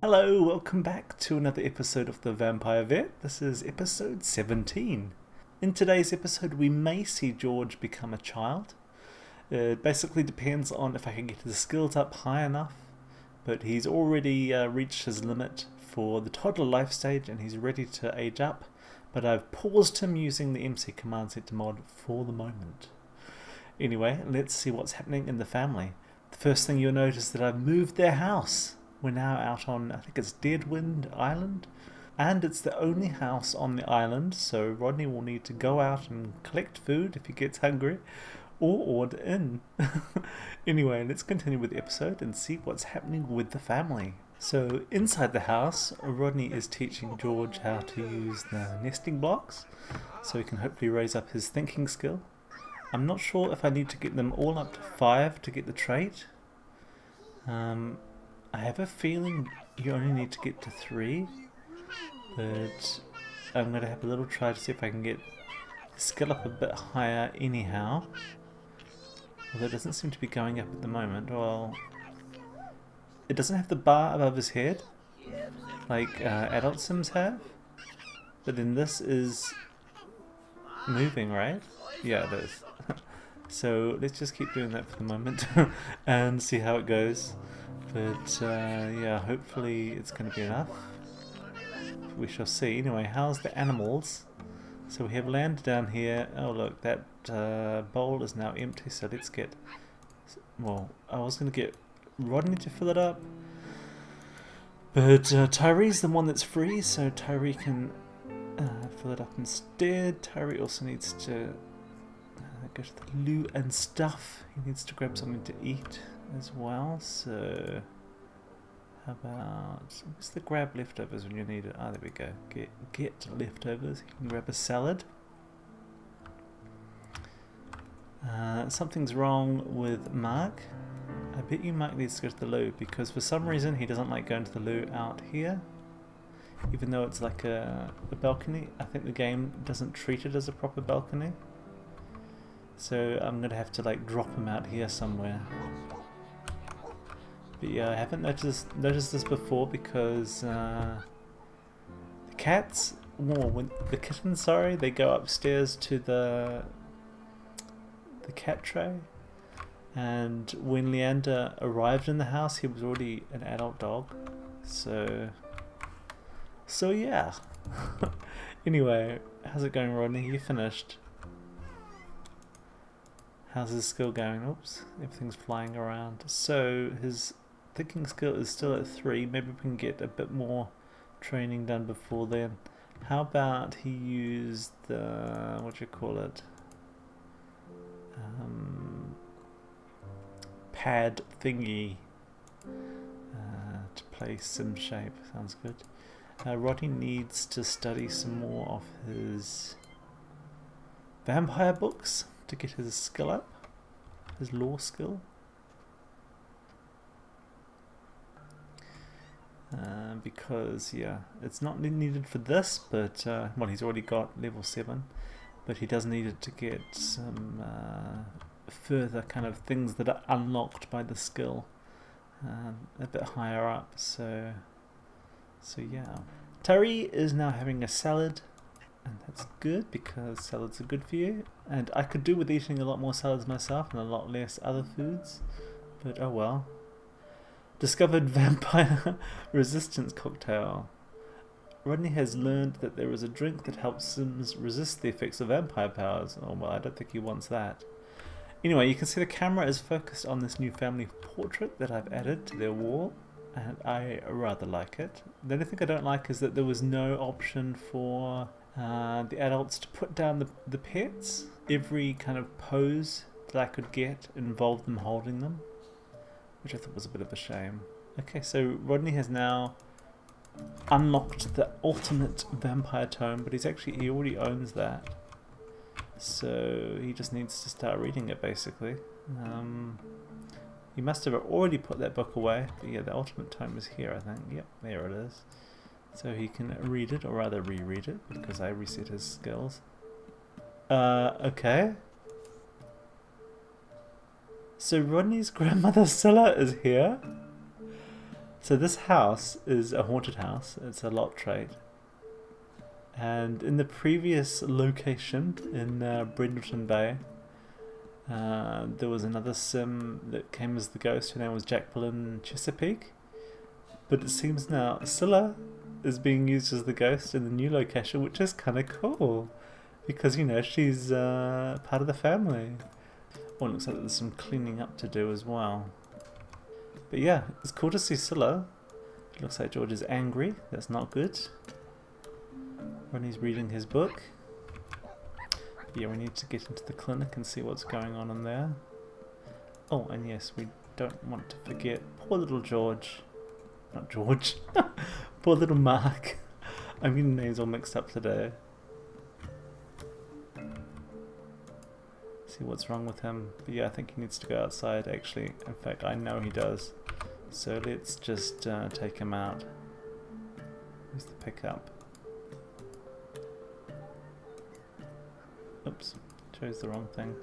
Hello, welcome back to another episode of the Vampire Vet. This is episode 17. In today's episode we may see George become a child. It basically depends on if I can get his skills up high enough, but he's already reached his limit for the toddler life stage and he's ready to age up, but I've paused him using the MC command center mod for the moment. Anyway, let's see what's happening in the family. The first thing you'll notice is that I've moved their house. We're now out on, I think it's Deadwind Island, and it's the only house on the island, so Rodney will need to go out and collect food if he gets hungry, or order in. Anyway, let's continue with the episode and see what's happening with the family. So inside the house, Rodney is teaching George how to use the nesting blocks, so he can hopefully raise up his thinking skill. I'm not sure if I need to get them all up to 5 to get the trait. I have a feeling you only need to get to 3, but I'm going to have a little try to see if I can get the skill up a bit higher anyhow. Although it doesn't seem to be going up at the moment. Well, it doesn't have the bar above his head like adult Sims have, but then this is moving, right? Yeah, it is. So let's just keep doing that for the moment and see how it goes. But yeah, hopefully it's going to be enough. We shall see. Anyway, how's the animals? So we have land down here. Oh look, that bowl is now empty, so let's get... Well, I was going to get Rodney to fill it up, but Tyree's the one that's free, so Tyree can fill it up instead. Tyree also needs to go to the loo and stuff. He needs to grab something to eat as well, so how about, where's the grab leftovers when you need it? Ah, there we go. Get leftovers. You can grab a salad. Something's wrong with Mark. I bet you Mark needs to go to the loo because for some reason he doesn't like going to the loo out here, even though it's like a balcony. I think the game doesn't treat it as a proper balcony, so I'm gonna have to like drop him out here somewhere. But yeah, I haven't noticed this before because the cats, the kittens, sorry, they go upstairs to the cat tray, and when Leander arrived in the house, he was already an adult dog. So yeah. Anyway, how's it going, Rodney? You finished? How's his skill going? Oops, everything's flying around. So his thinking skill is still at 3. Maybe we can get a bit more training done before then. How about he used the, what do you call it? Pad thingy to play sim shape. Sounds good. Rodney needs to study some more of his vampire books to get his skill up, his lore skill. Because yeah, it's not needed for this, but well, he's already got level 7, but he does need it to get some further kind of things that are unlocked by the skill a bit higher up. So yeah, Tari is now having a salad, and that's good because salads are good for you, and I could do with eating a lot more salads myself and a lot less other foods, but oh well. Discovered vampire resistance cocktail. Rodney has learned that there is a drink that helps Sims resist the effects of vampire powers. Oh well, I don't think he wants that. Anyway, you can see the camera is focused on this new family portrait that I've added to their wall, and I rather like it. The only thing I don't like is that there was no option for the adults to put down the pets. Every kind of pose that I could get involved them holding them, which I thought was a bit of a shame. Okay, so Rodney has now unlocked the ultimate vampire tome, but he already owns that. So he just needs to start reading it basically. He must have already put that book away, but yeah, the ultimate tome is here, I think. Yep, there it is. So he can read it, or rather reread it, because I reset his skills. Okay. So Rodney's grandmother Scylla is here. So this house is a haunted house. It's a lot trait. And in the previous location in Brindleton Bay, there was another sim that came as the ghost. Her name was Jacqueline Chesapeake. But it seems now Scylla is being used as the ghost in the new location, which is kind of cool. Because, you know, she's part of the family. Oh, it looks like there's some cleaning up to do as well. But yeah, it's cool to see Scylla. It looks like George is angry. That's not good. Rodney's reading his book. Yeah, we need to get into the clinic and see what's going on in there. Oh, and yes, we don't want to forget poor little George. Not George. Poor little Mark. I'm getting names all mixed up today. See what's wrong with him. But yeah, I think he needs to go outside actually. In fact, I know he does. So let's just take him out. Where's the pickup? Oops, chose the wrong thing.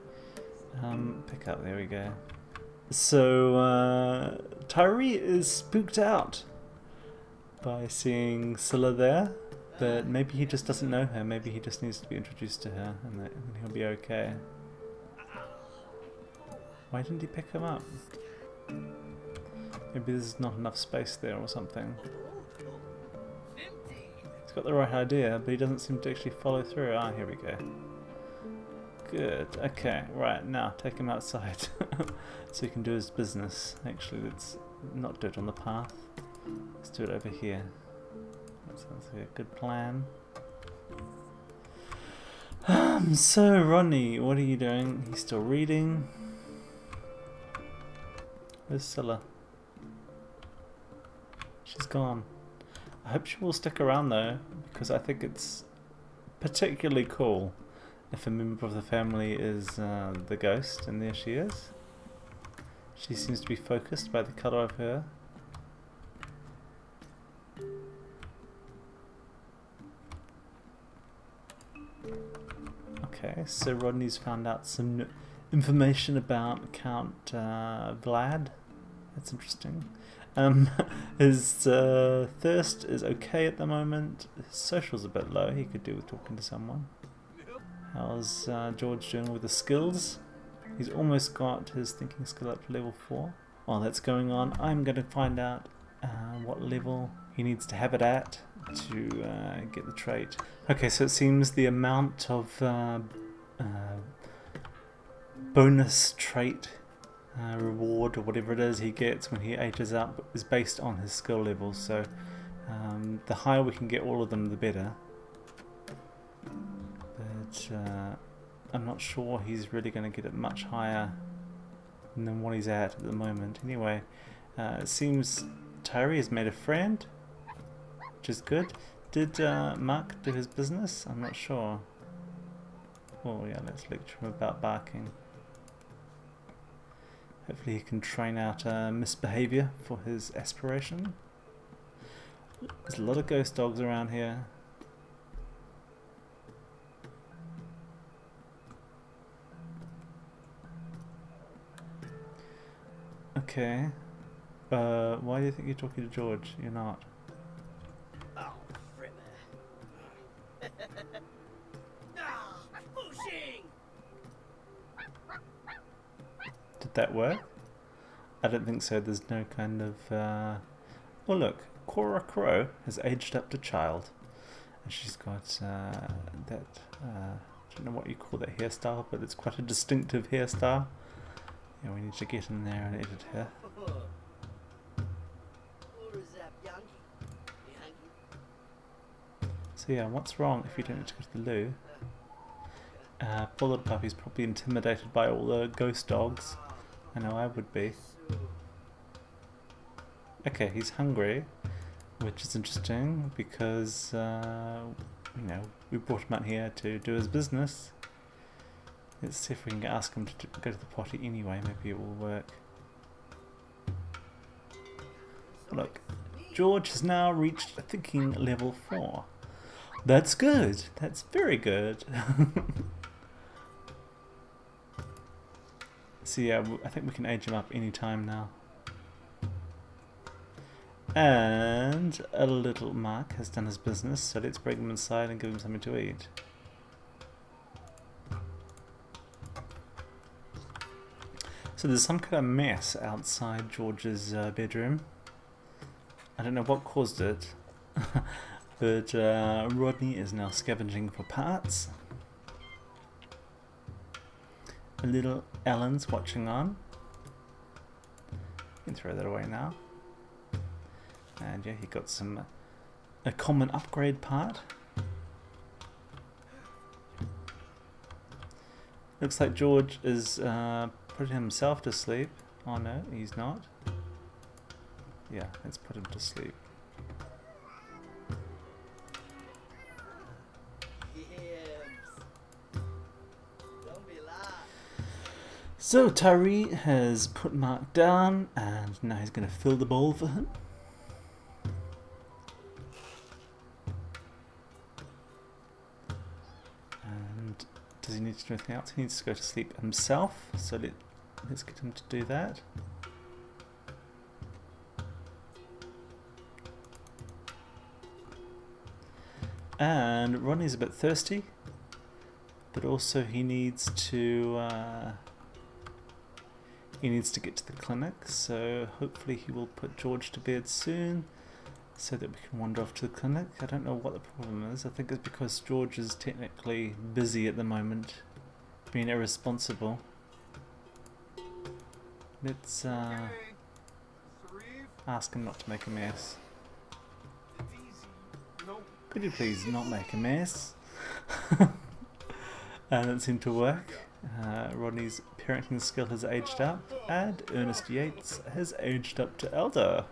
Pickup, there we go. So Tyree is spooked out by seeing Scylla there. But maybe he just doesn't know her. Maybe he just needs to be introduced to her and he'll be okay. Why didn't he pick him up? Maybe there's not enough space there or something. He's got the right idea, but he doesn't seem to actually follow through. Ah, here we go. Good. Okay, right, now take him outside so he can do his business. Actually, let's not do it on the path. Let's do it over here. That sounds like a good plan. So, Rodney, what are you doing? He's still reading. Where's Scylla? She's gone. I hope she will stick around though, because I think it's particularly cool if a member of the family is the ghost, and there she is. She seems to be focused by the colour of her. Okay, so Rodney's found out some information about Count Vlad. That's interesting. His thirst is okay at the moment. His social's a bit low. He could do with talking to someone. How's George doing with the skills? He's almost got his thinking skill up to level 4. While that's going on, I'm going to find out what level he needs to have it at to get the trait. Okay, so it seems the amount of bonus trait reward or whatever it is he gets when he ages up is based on his skill levels. So the higher we can get all of them, the better. But I'm not sure he's really going to get it much higher than what he's at the moment. Anyway, it seems Tyree has made a friend, which is good. Did Mark do his business? I'm not sure. Oh yeah, let's lecture him about barking. Hopefully he can train out misbehaviour for his aspiration. There's a lot of ghost dogs around here. Okay. Why do you think you're talking to George? You're not. Oh, pushing! Did that work? I don't think so. There's no kind of... Oh look, Cora Crow has aged up to child. And she's got that... I don't know what you call that hairstyle, but it's quite a distinctive hairstyle. Yeah, we need to get in there and edit her. So yeah, what's wrong if you don't need to go to the loo? Poor little puppy's probably intimidated by all the ghost dogs. I know I would be. Okay, he's hungry, which is interesting because, you know, we brought him out here to do his business. Let's see if we can ask him to go to the potty anyway, maybe it will work. Look, George has now reached thinking level 4. That's good, that's very good. So yeah, I think we can age him up any time now. And a little Mark has done his business, so let's bring him inside and give him something to eat. So there's some kind of mess outside George's bedroom. I don't know what caused it, but Rodney is now scavenging for parts. A little Ellen's watching on. You can throw that away now. And yeah, he got some a common upgrade part. Looks like George is putting himself to sleep. Oh no, he's not. Yeah, let's put him to sleep. So Tyree has put Mark down and now he's going to fill the bowl for him. And does he need to do anything else? He needs to go to sleep himself, so let's get him to do that. And Rodney's a bit thirsty, but also he needs to get to the clinic, so hopefully he will put George to bed soon so that we can wander off to the clinic. I don't know what the problem is. I think it's because George is technically busy at the moment, being irresponsible. Let's ask him not to make a mess. Could you please not make a mess? And it seemed to work. Rodney's parenting skill has aged up, and Ernest Yates has aged up to elder.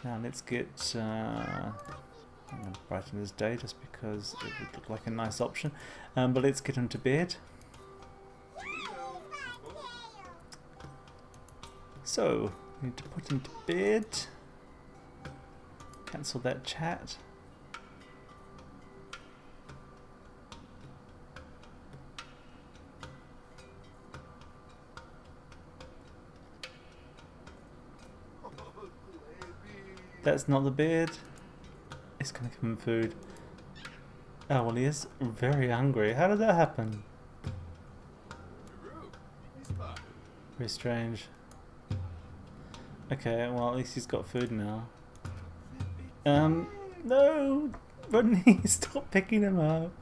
Now let's get I'm going to brighten his day just because it would look like a nice option. But let's get him to bed. So, we need to put him to bed. Cancel that chat. That's not the bed. It's gonna give him food. Oh well, he is very hungry. How did that happen? Very strange. Okay, well at least he's got food now. No! Rodney, stop picking him up.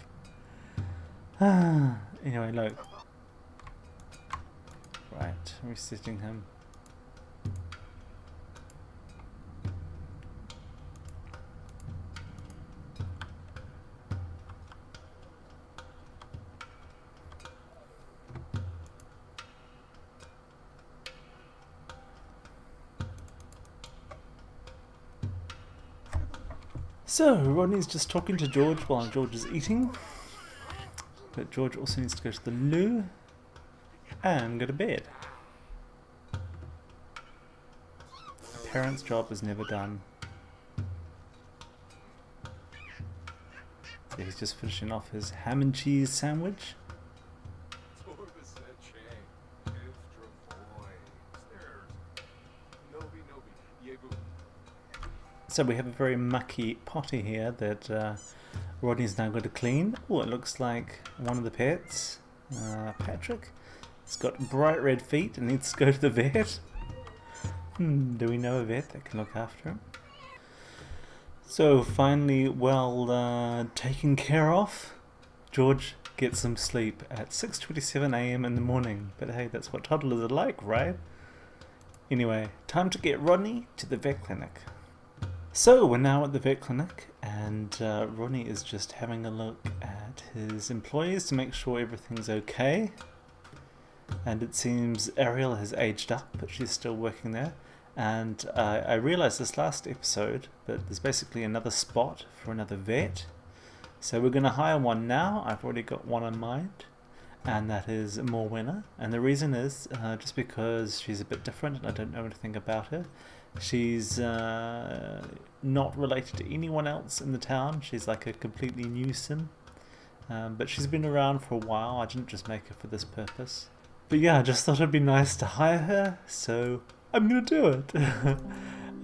Anyway, look. Right, resetting him. So, Rodney's just talking to George while George is eating. But George also needs to go to the loo and go to bed. Parent's job is never done. So he's just finishing off his ham and cheese sandwich. So we have a very mucky potty here that Rodney's now going to clean. Oh, it looks like one of the pets, Patrick. He's got bright red feet and needs to go to the vet. Do we know a vet that can look after him? So finally, well taken care of, George gets some sleep at 6:27 AM in the morning. But hey, that's what toddlers are like, right? Anyway, time to get Rodney to the vet clinic. So we're now at the vet clinic, and Rodney is just having a look at his employees to make sure everything's okay. And it seems Ariel has aged up, but she's still working there. And I realised this last episode, but there's basically another spot for another vet. So we're going to hire one now. I've already got one in mind, and that is Morwenna. And the reason is just because she's a bit different and I don't know anything about her. She's not related to anyone else in the town. She's like a completely new sim. But she's been around for a while. I didn't just make her for this purpose. But yeah, I just thought it'd be nice to hire her, so I'm gonna do it.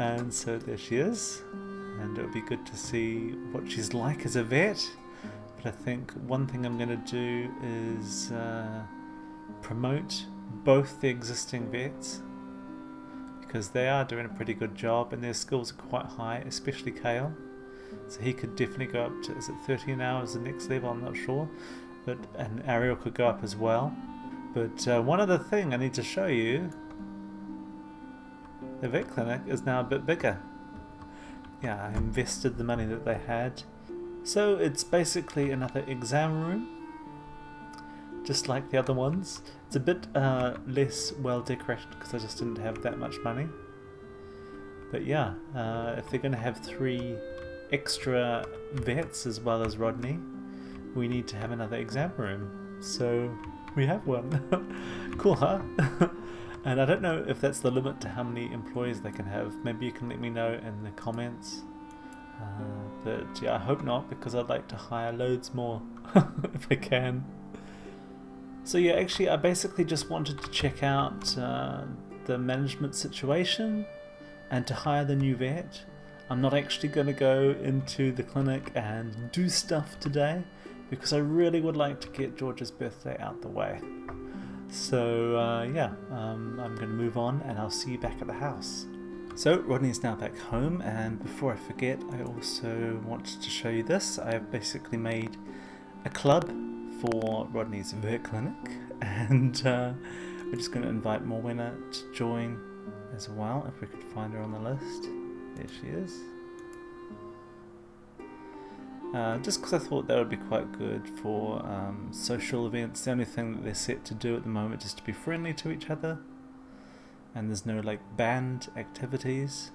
And so there she is, and it'll be good to see what she's like as a vet. But I think one thing I'm going to do is promote both the existing vets, because they are doing a pretty good job and their skills are quite high, especially Kale. So he could definitely go up to, is it 30 an hour is the next level, I'm not sure. And Ariel could go up as well. But one other thing I need to show you, the vet clinic is now a bit bigger. Yeah, I invested the money that they had. So it's basically another exam room, just like the other ones. It's a bit less well decorated because I just didn't have that much money. But yeah, if they're going to have 3 extra vets as well as Rodney, we need to have another exam room. So we have one. Cool, huh? And I don't know if that's the limit to how many employees they can have. Maybe you can let me know in the comments. But yeah, I hope not, because I'd like to hire loads more if I can. So yeah, actually I basically just wanted to check out the management situation and to hire the new vet. I'm not actually going to go into the clinic and do stuff today, because I really would like to get George's birthday out the way. So yeah, I'm going to move on and I'll see you back at the house. So Rodney's now back home, and before I forget, I also wanted to show you this. I've basically made a club for Rodney's vet clinic, and we're just going to invite Morwenna to join as well, if we could find her on the list. There she is. Just because I thought that would be quite good for social events. The only thing that they're set to do at the moment is to be friendly to each other, and there's no like band activities,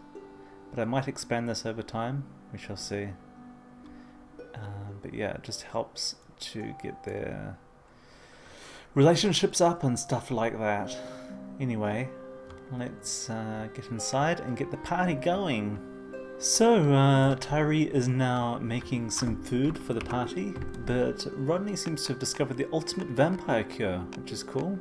but I might expand this over time, we shall see. But yeah, it just helps to get their relationships up and stuff like that. Anyway, let's get inside and get the party going. So Tyree is now making some food for the party, but Rodney seems to have discovered the ultimate vampire cure, which is cool.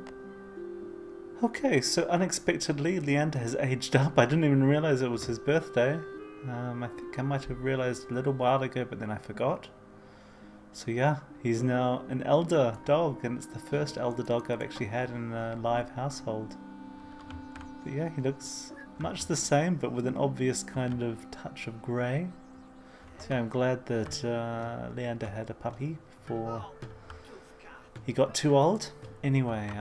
Okay, so unexpectedly Leander has aged up. I didn't even realize it was his birthday. I think I might have realized a little while ago, but then I forgot. So yeah, he's now an elder dog, and it's the first elder dog I've actually had in a live household. But yeah, he looks much the same, but with an obvious kind of touch of grey. So yeah, I'm glad that Leander had a puppy before he got too old. Anyway,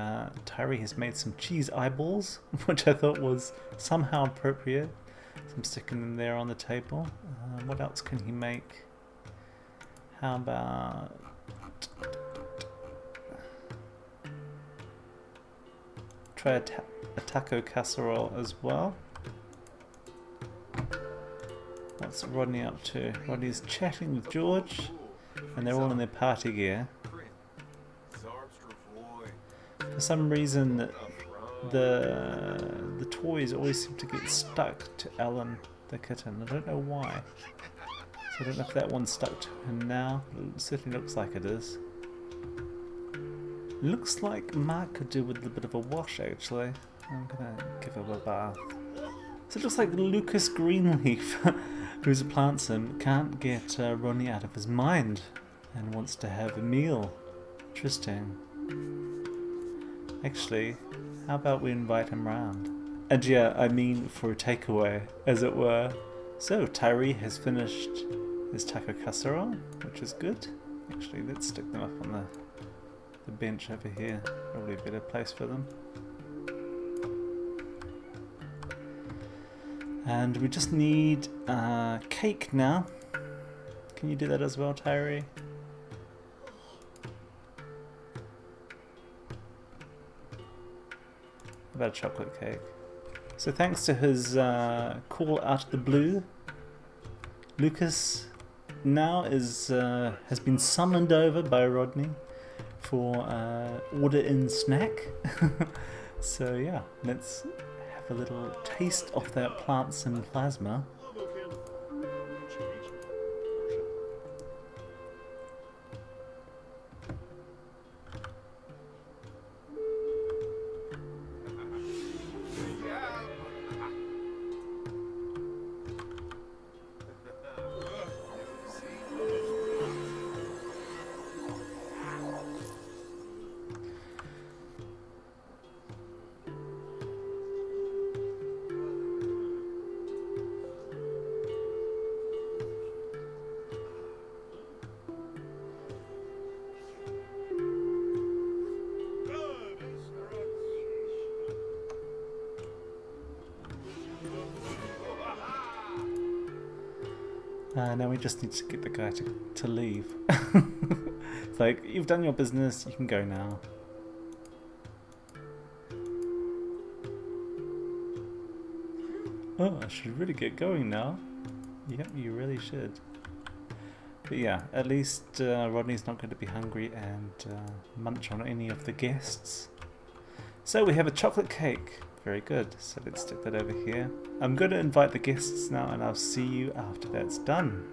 Tyree has made some cheese eyeballs, which I thought was somehow appropriate. So I'm sticking them there on the table. What else can he make? How about... try a taco casserole as well. What's Rodney up to? Rodney's chatting with George, and they're all in their party gear. For some reason, the toys always seem to get stuck to Ellen, the kitten. I don't know why. So I don't know if that one's stuck to him now. It certainly looks like it is. Looks like Mark could do with a bit of a wash, actually. I'm gonna give him a bath. So it looks like Lucas Greenleaf, who's a plant sim, can't get Rodney out of his mind and wants to have a meal. Interesting. Actually, how about we invite him round? And yeah, I mean for a takeaway, as it were. So Tyree has finished his taco casserole, which is good. Actually, let's stick them up on the bench over here. Probably a better place for them. And we just need cake now. Can you do that as well, Tyree? About a chocolate cake. So thanks to his call out of the blue, Lucas now has been summoned over by Rodney for order in snack. So yeah, let's have a little taste of that plants and plasma. Now we just need to get the guy to leave. It's like, you've done your business, you can go now. Oh, I should really get going now. Yep, you really should. But yeah, at least Rodney's not going to be hungry and munch on any of the guests. So we have a chocolate cake. Very good. So let's stick that over here. I'm going to invite the guests now, and I'll see you after that's done.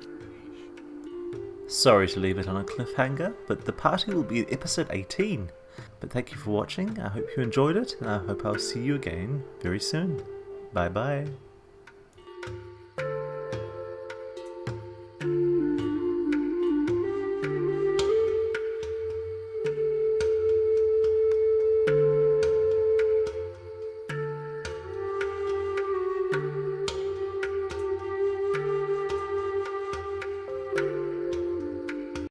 Sorry to leave it on a cliffhanger, but the party will be at episode 18. But thank you for watching. I hope you enjoyed it, and I hope I'll see you again very soon. Bye bye.